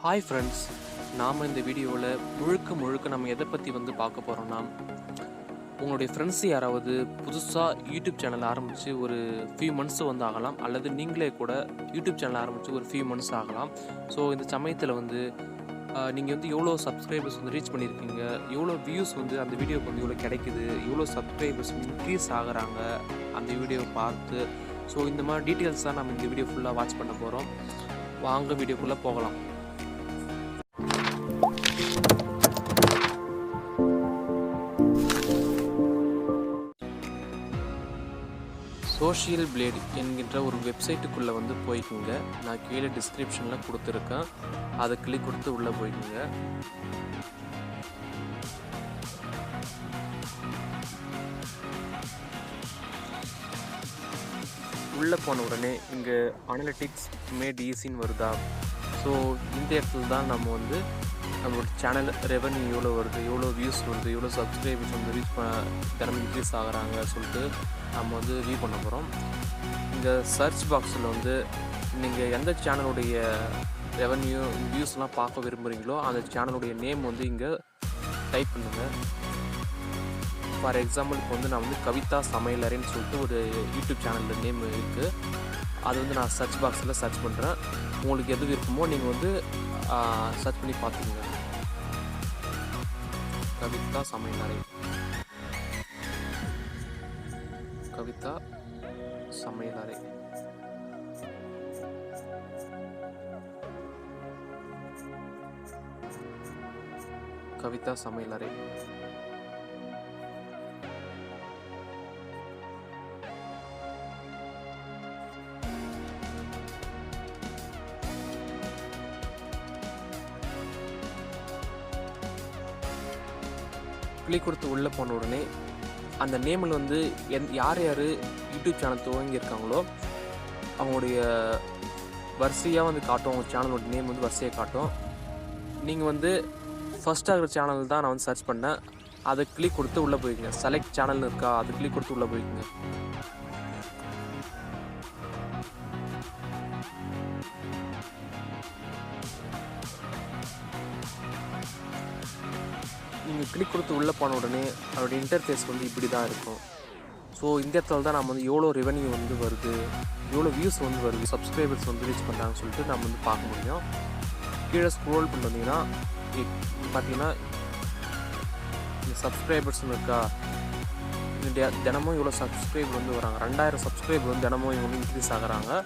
Hi friends, நாம் இந்த வீடியோவில் முழுக்க நம்ம எதை பற்றி பார்க்க போகிறோம்னா, உங்களுடைய ஃப்ரெண்ட்ஸ் யாராவது புதுசாக யூடியூப் சேனல் ஆரம்பித்து ஒரு ஃபியூ மந்த்ஸ் ஆகலாம், அல்லது நீங்களே கூட யூடியூப் சேனல் ஆரம்பித்து ஒரு ஃபியூ மந்த்ஸ் ஆகலாம். ஸோ இந்த சமயத்தில் நீங்கள் எவ்வளோ சப்ஸ்கிரைபர்ஸ் ரீச் பண்ணியிருக்கீங்க, எவ்வளோ வியூஸ் அந்த வீடியோக்கு எவ்வளோ கிடைக்குது, எவ்வளோ சப்ஸ்கிரைபர்ஸ் இன்க்ரீஸ் ஆகுறாங்க அந்த வீடியோவை பார்த்து. ஸோ இந்த மாதிரி டீட்டெயில்ஸ் தான் நம்ம இந்த வீடியோ ஃபுல்லாக வாட்ச் பண்ண போகிறோம். வாங்க வீடியோக்குள்ளே போகலாம். Socialblade என்கின்ற ஒரு வெப்சைட்டுக்குள்ளே போய்க்குங்க. நான் கீழே டிஸ்கிரிப்ஷனில் கொடுத்துருக்கேன், அதை கிளிக் கொடுத்து உள்ளே போய்க்குங்க. உள்ளே போன உடனே இங்கே அனலிட்டிக்ஸ் மேட் ஈஸின்னு வருதா. ஸோ இந்த இடத்துல தான் நம்ம நம்மளோட சேனல் ரெவன்யூ எவ்வளோ வருது, எவ்வளோ வியூஸ் வருது, எவ்வளோ சப்ஸ்கிரைபர்ஸ் ரீச் தினமும் இன்க்ரீஸ் ஆகிறாங்க சொல்லிட்டு நம்ம வியூ பண்ண போகிறோம். இந்த சர்ச் பாக்ஸில் நீங்கள் எந்த சேனலுடைய ரெவன்யூ வியூஸ்லாம் பார்க்க விரும்புகிறீங்களோ அந்த சேனலுடைய நேம் இங்கே டைப் பண்ணுங்கள். ஃபார் எக்ஸாம்பிள் இப்போ நான் கவிதா சமையலறைன்னு சொல்லிட்டு ஒரு யூடியூப் சேனலில் நேம் இருக்குது. அது நான் சர்ச் பாக்ஸில் சர்ச் பண்ணுறேன். உங்களுக்கு எது விருப்பமோ நீங்கள் சர்ச் பண்ணி பார்த்துக்கோங்க. கவிதா சமையலறை, கவிதா சமையலறை. கவிதா சமையலறை. கிளிக் கொடுத்து உள்ளே போன உடனே அந்த நேமில் யார் யூடியூப் சேனல் துவங்கியிருக்காங்களோ அவங்களுடைய வரிசையாக காட்டும். அவங்க சேனலோட நேம் வரிசையாக காட்டும். நீங்கள் ஃபஸ்ட்டாக இருக்கிற சேனல் தான் நான் சர்ச் பண்ணேன். அதை கிளிக் கொடுத்து உள்ளே போய்க்குங்க. செலக்ட் சேனல்னு இருக்கா, அதை கிளிக் கொடுத்து உள்ளே போய்க்குங்க. நீங்கள் கிளிக் கொடுத்து உள்ளே போன உடனே அதோடைய இன்டர்ஃபேஸ் இப்படி தான் இருக்கும். ஸோ இந்த இடத்துல தான் நம்ம எவ்வளோ ரெவன்யூ வருது, எவ்வளோ வியூஸ் வருது, சப்ஸ்கிரைபர்ஸ் ரீச் பண்ணுறாங்கன்னு சொல்லிட்டு நம்ம பார்க்க முடியும். கீழே ஸ்க்ரோல் பண்ணி வந்தீங்கன்னா பார்த்தீங்கன்னா இந்த சப்ஸ்கிரைபர்ஸ்னு இருக்கா. தினமும் இவ்வளோ சப்ஸ்கிரைபர் வராங்க. 2000 சப்ஸ்கிரைபர் தினமும் இவங்க இன்க்ரீஸ் ஆகுறாங்க.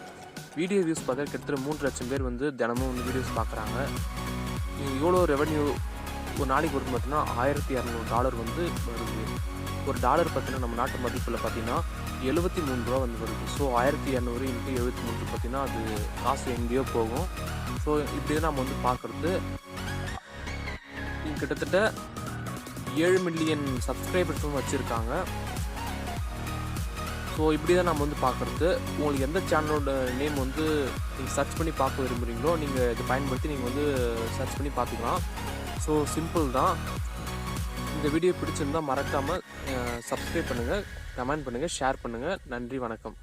வீடியோ வியூஸ் பார்த்தா கிட்டத்தட்ட 3 லட்சம் பேர் தினமும் வீடியோஸ் பார்க்குறாங்க. இவ்வளோ ரெவன்யூ ஒரு நாளைக்கு பார்த்தீங்கன்னா $1200 வருது. ஒரு டாலர் பார்த்தீங்கன்னா நம்ம நாட்டு மதிப்பில் பார்த்தீங்கன்னா 73 ரூபா வருது. ஸோ 1200 × 73 பார்த்தீங்கன்னா அது காசு எங்கேயோ போகும். ஸோ இப்படி தான் நம்ம பார்க்குறது. கிட்டத்தட்ட 7 மில்லியன் சப்ஸ்கிரைபர்ஸும் வச்சுருக்காங்க. ஸோ இப்படி தான் நம்ம பார்க்குறது. உங்களுக்கு எந்த சேனலோட நேம் நீங்கள் சர்ச் பண்ணி பார்க்க விரும்புகிறீங்களோ நீங்கள் இதை பயன்படுத்தி நீங்கள் சர்ச் பண்ணி பார்த்துக்கலாம். ஸோ சிம்பிள் தான். இந்த வீடியோ பிடிச்சிருந்தால் மறக்காமல் சப்ஸ்கிரைப் பண்ணுங்கள், கமெண்ட் பண்ணுங்கள், ஷேர் பண்ணுங்கள். நன்றி, வணக்கம்.